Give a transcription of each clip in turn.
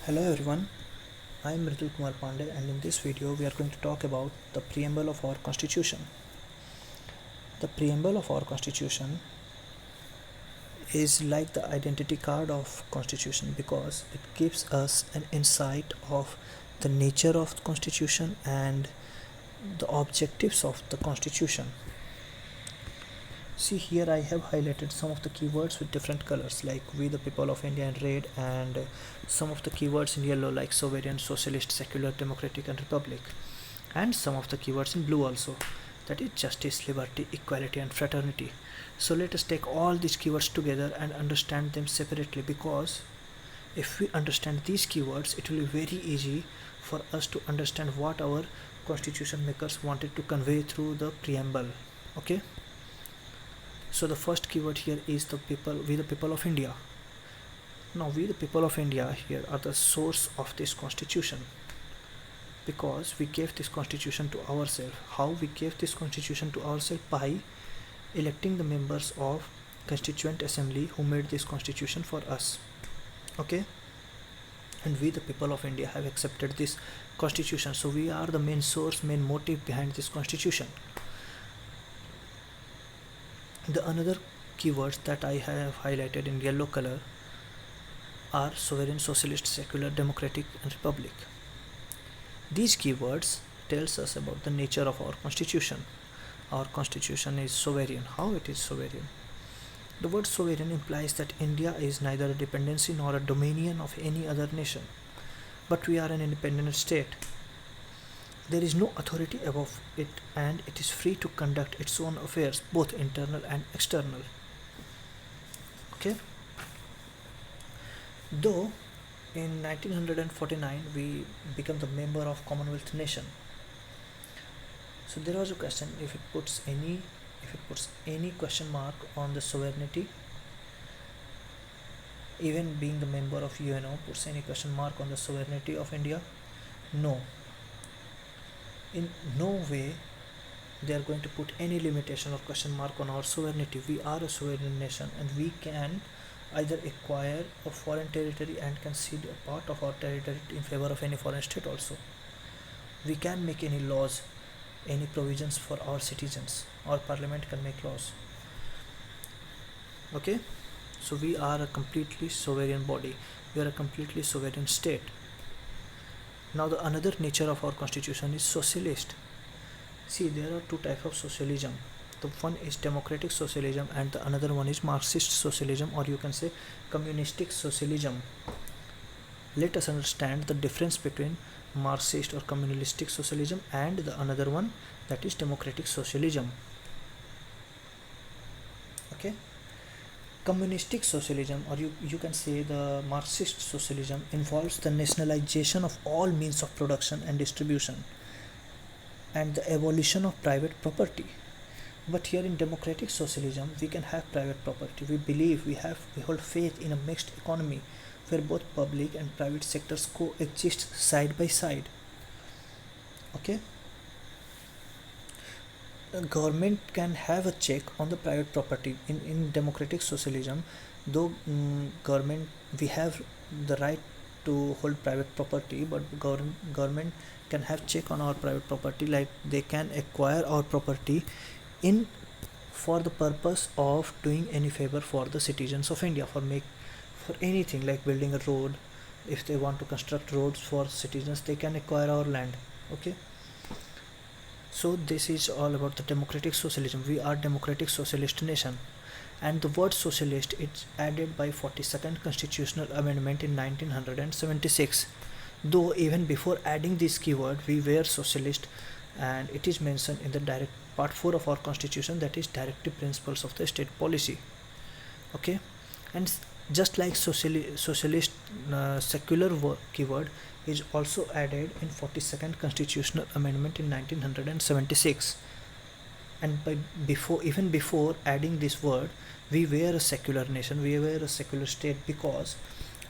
Hello everyone, I am Ritul Kumar Pandey and in this video we are going to talk about the preamble of our constitution. The preamble of our constitution is like the identity card of constitution because it gives us an insight of the nature of the constitution and the objectives of the constitution. See, here I have highlighted some of the keywords with different colors like we the people of India in red, and some of the keywords in yellow like sovereign, socialist, secular, democratic and republic, and some of the keywords in blue also, that is justice, liberty, equality and fraternity. So let us take all these keywords together and understand them separately, because if we understand these keywords it will be very easy for us to understand what our constitution makers wanted to convey through the preamble. Okay, so the first keyword here is the people, we the people of India. Now we the people of India here are the source of this constitution, because we gave this constitution to ourselves. How we gave this constitution to ourselves? By electing the members of constituent assembly who made this constitution for us. Okay, and we the people of India have accepted this constitution, so we are the main source, main motive behind this constitution. The another keywords that I have highlighted in yellow color are sovereign, socialist, secular, democratic and republic. These keywords tells us about the nature of our constitution. Our constitution is sovereign. How it is sovereign? The word sovereign implies that India is neither a dependency nor a dominion of any other nation, but we are an independent state. There is no authority above it, and it is free to conduct its own affairs, both internal and external. Okay. Though in 1949 we become the member of Commonwealth nation. So there was a question, if it puts any question mark on the sovereignty, even being the member of UNO puts any question mark on the sovereignty of India? No. In no way they are going to put any limitation or question mark on our sovereignty. We are a sovereign nation and we can either acquire a foreign territory and can cede a part of our territory in favor of any foreign state also. We can make any laws, any provisions for our citizens. Our parliament can make laws. Okay, so we are a completely sovereign body. We are a completely sovereign state. Now the another nature of our constitution is socialist. See, there are two types of socialism. The one is democratic socialism and the another one is Marxist socialism, or you can say communistic socialism. Let us understand the difference between Marxist or communistic socialism and the another one, that is democratic socialism. Okay, communistic socialism, or you can say the Marxist socialism, involves the nationalization of all means of production and distribution and the abolition of private property. But here in democratic socialism we can have private property. We hold faith in a mixed economy where both public and private sectors coexist side by side. Okay, the government can have a check on the private property. In democratic socialism, though government, we have the right to hold private property, but government can have check on our private property, like they can acquire our property in for the purpose of doing any favor for the citizens of India, for anything like building a road. If they want to construct roads for citizens, they can acquire our land. Okay, so this is all about the democratic socialism. We are democratic socialist nation, and the word socialist is added by 42nd constitutional amendment in 1976. Though even before adding this keyword we were socialist, and it is mentioned in the direct part 4 of our constitution, that is directive principles of the state policy. Okay, and just like socialist, secular keyword is also added in 42nd constitutional amendment in 1976. And even before adding this word, we were a secular nation, we were a secular state, because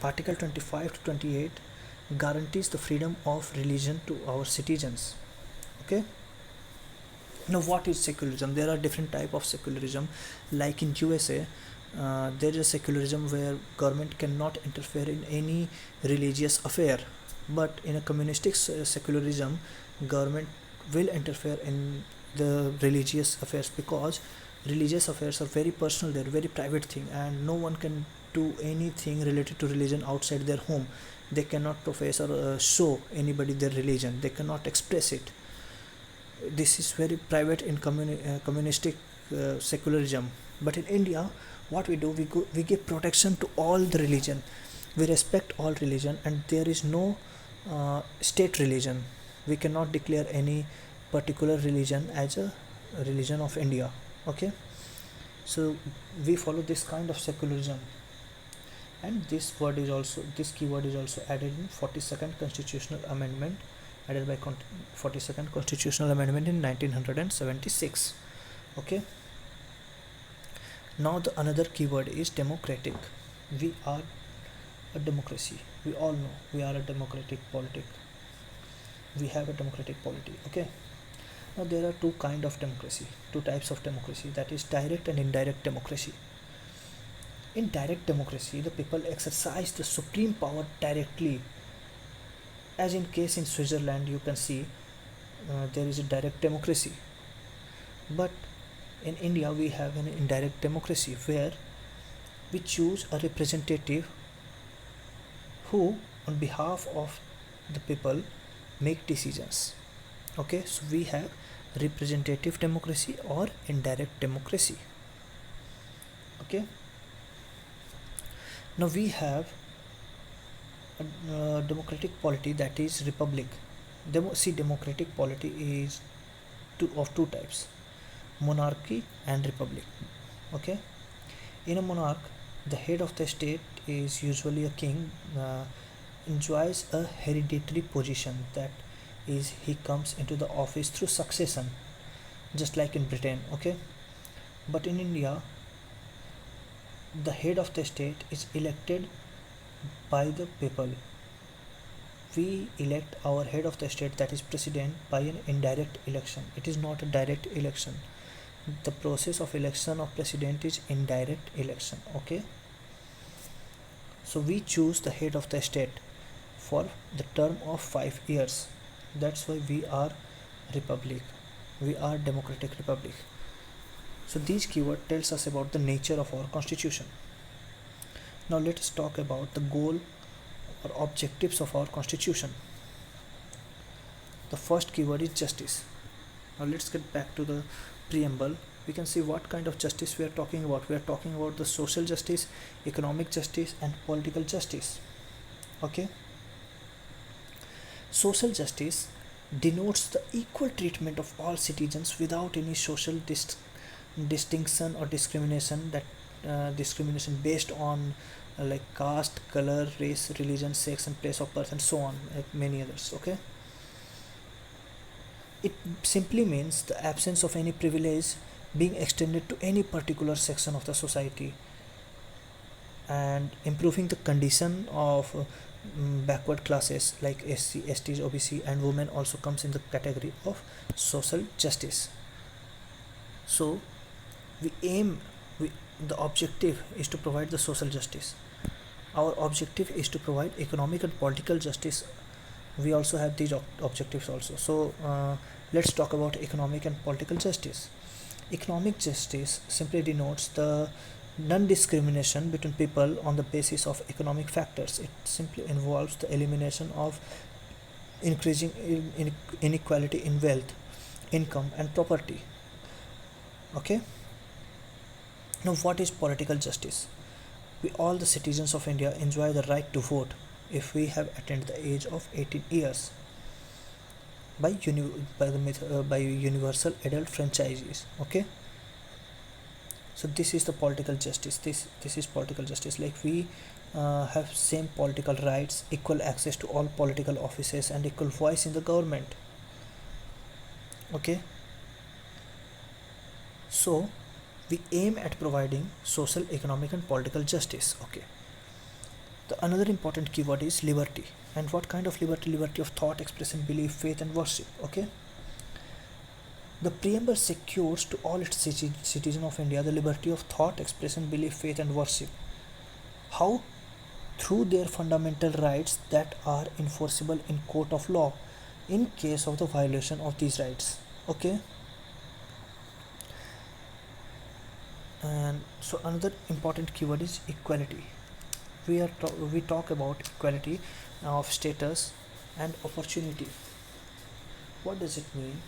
article 25 to 28 guarantees the freedom of religion to our citizens. Okay, now what is secularism? There are different type of secularism. Like in USA, There is a secularism where government cannot interfere in any religious affair, but in a communistic secularism, government will interfere in the religious affairs, because religious affairs are very personal, they're very private thing, and no one can do anything related to religion outside their home. They cannot profess or show anybody their religion, they cannot express it. This is very private in communistic secularism. But in India, what we do, we give protection to all the religion, we respect all religion, and there is no state religion. We cannot declare any particular religion as a religion of India. Okay, so we follow this kind of secularism, and this keyword is also added in 42nd constitutional amendment, added by 42nd constitutional amendment in 1976. Okay, now the another keyword is democratic. We are a democracy, we all know we are a democratic politic, we have a democratic polity. Okay, now there are two types of democracy, that is direct and indirect democracy. In direct democracy, the people exercise the supreme power directly, as in case in Switzerland you can see there is a direct democracy. But in India we have an indirect democracy, where we choose a representative who on behalf of the people make decisions. Okay, so we have representative democracy or indirect democracy. Okay, now we have a democratic polity, that is republic. Democratic polity is of two types, monarchy and republic. Okay, in a monarch, the head of the state is usually a king, enjoys a hereditary position, that is he comes into the office through succession, just like in Britain. Okay, but in India, the head of the state is elected by the people. We elect our head of the state, that is president, by an indirect election. It is not a direct election. The process of election of president is indirect election. Okay, so we choose the head of the state for the term of 5 years. That's why we are republic, we are democratic republic. So these keyword tells us about the nature of our constitution. Now let us talk about the goal or objectives of our constitution. The first keyword is justice. Now let's get back to the preamble. We can see what kind of justice we are talking about. We are talking about the social justice, economic justice, and political justice. Okay, social justice denotes the equal treatment of all citizens without any social distinction or discrimination, that discrimination based on like caste, color, race, religion, sex, and place of birth, and so on, like many others. Okay, it simply means the absence of any privilege being extended to any particular section of the society, and improving the condition of backward classes like SC, STs, OBC, and women also comes in the category of social justice. So the objective is to provide the social justice. Our objective is to provide economic and political justice. We also have these objectives also. So let's talk about economic and political justice. Economic justice simply denotes the non-discrimination between people on the basis of economic factors. It simply involves the elimination of increasing inequality in wealth, income, and property. Okay, now what is political justice? We all the citizens of India enjoy the right to vote if we have attained the age of 18 years by universal adult franchises. Okay, so this is the political justice. This is political justice, like we have same political rights, equal access to all political offices, and equal voice in the government. Okay, so we aim at providing social, economic, and political justice. Okay, the another important keyword is liberty. And what kind of liberty? Liberty of thought, expression, belief, faith, and worship. Okay, The preamble secures to all its citizens of India the liberty of thought, expression, belief, faith, and worship. How? Through their fundamental rights that are enforceable in court of law in case of the violation of these rights. Okay. And so another important keyword is equality. We talk about equality of status and opportunity. What does it mean?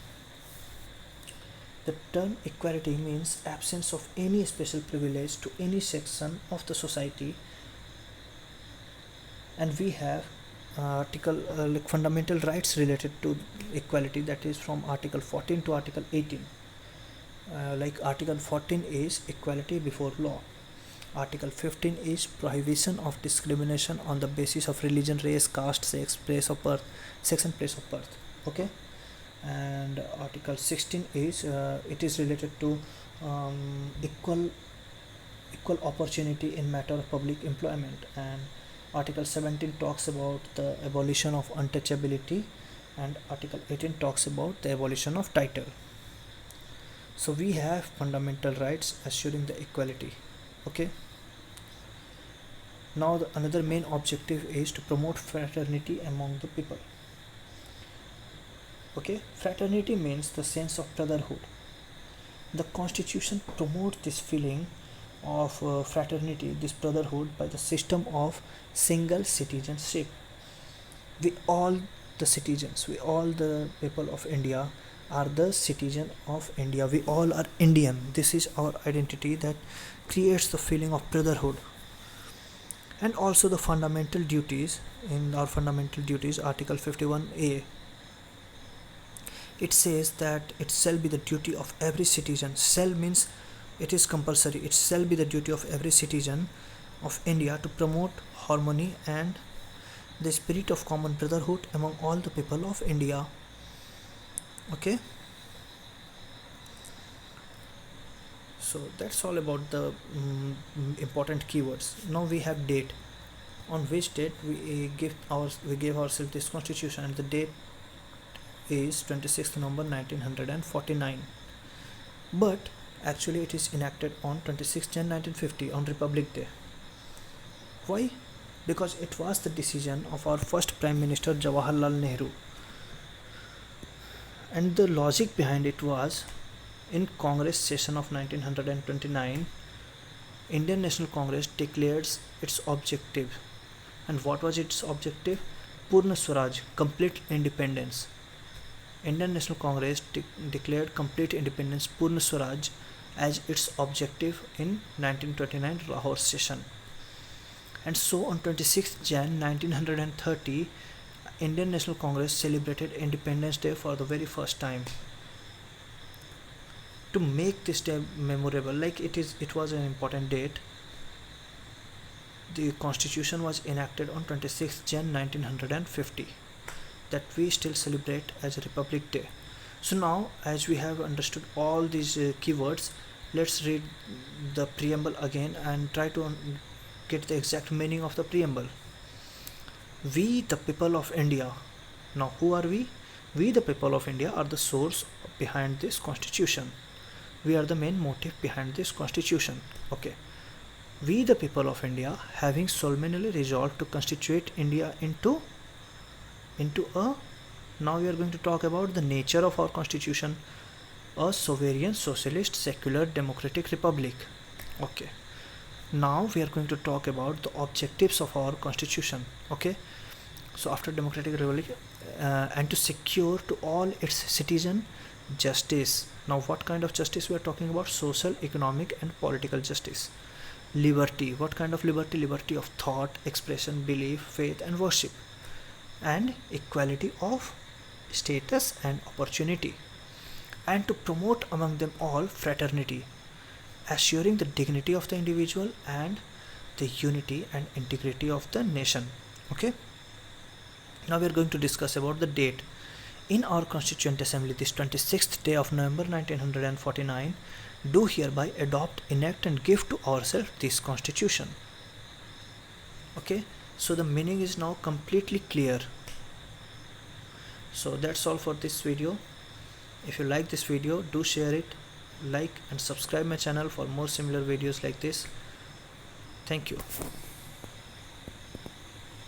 The term equality means absence of any special privilege to any section of the society, and we have article like fundamental rights related to equality, that is from article 14 to article 18. Like article 14 is equality before law. Article 15 is prohibition of discrimination on the basis of religion, race, caste, sex, place of birth, sex and place of birth. Okay. And article 16 is it is related to equal opportunity in matter of public employment, and article 17 talks about the abolition of untouchability, and article 18 talks about the abolition of title. So we have fundamental rights assuring the equality. Okay. Now another main objective is to promote fraternity among the people. Okay, fraternity means the sense of brotherhood. The constitution promotes this feeling of fraternity, this brotherhood, by the system of single citizenship. We all the people of India are the citizen of India. We all are Indian. This is our identity that creates the feeling of brotherhood. And also the fundamental duties. In our fundamental duties, article 51A, it says that it shall be the duty of every citizen. Shall means it is compulsory. It shall be the duty of every citizen of India to promote harmony and the spirit of common brotherhood among all the people of India. Okay. So that's all about the important keywords. Now we have date. On which date we gave ourselves this constitution, and the date is 26th November 1949. But actually it is enacted on 26th Jan 1950 on Republic Day. Why? Because it was the decision of our first Prime Minister Jawaharlal Nehru. And the logic behind it was, in Congress session of 1929, Indian National Congress declares its objective. And what was its objective? Purna Swaraj, complete independence. Indian National Congress declared complete independence, Purna Swaraj, as its objective in 1929 Lahore session. And so on 26th Jan 1930, Indian National Congress celebrated Independence Day for the very first time. To make this day memorable, like it was an important date, the constitution was enacted on 26th Jan 1950, that we still celebrate as Republic Day. So now, as we have understood all these keywords, let's read the preamble again and try to get the exact meaning of the preamble. We, the people of India. Now, who are we? We, the people of India, are the source behind this constitution. We are the main motive behind this constitution. Okay. We, the people of India, having solemnly resolved to constitute India into a, now we are going to talk about the nature of our constitution, a sovereign, socialist, secular, democratic republic. Okay. Now we are going to talk about the objectives of our constitution. Okay. So after democratic republic, and to secure to all its citizen justice. Now what kind of justice we are talking about? Social, economic and political justice. Liberty. What kind of liberty? Liberty of thought, expression, belief, faith and worship. And equality of status and opportunity. And to promote among them all fraternity, assuring the dignity of the individual and the unity and integrity of the nation. Okay. Now we are going to discuss about the date. In our Constituent Assembly, this 26th day of November 1949, do hereby adopt, enact and give to ourselves this constitution. Okay, so the meaning is now completely clear. So that's all for this video. If you like this video, do share it, like and subscribe my channel for more similar videos like this. Thank you.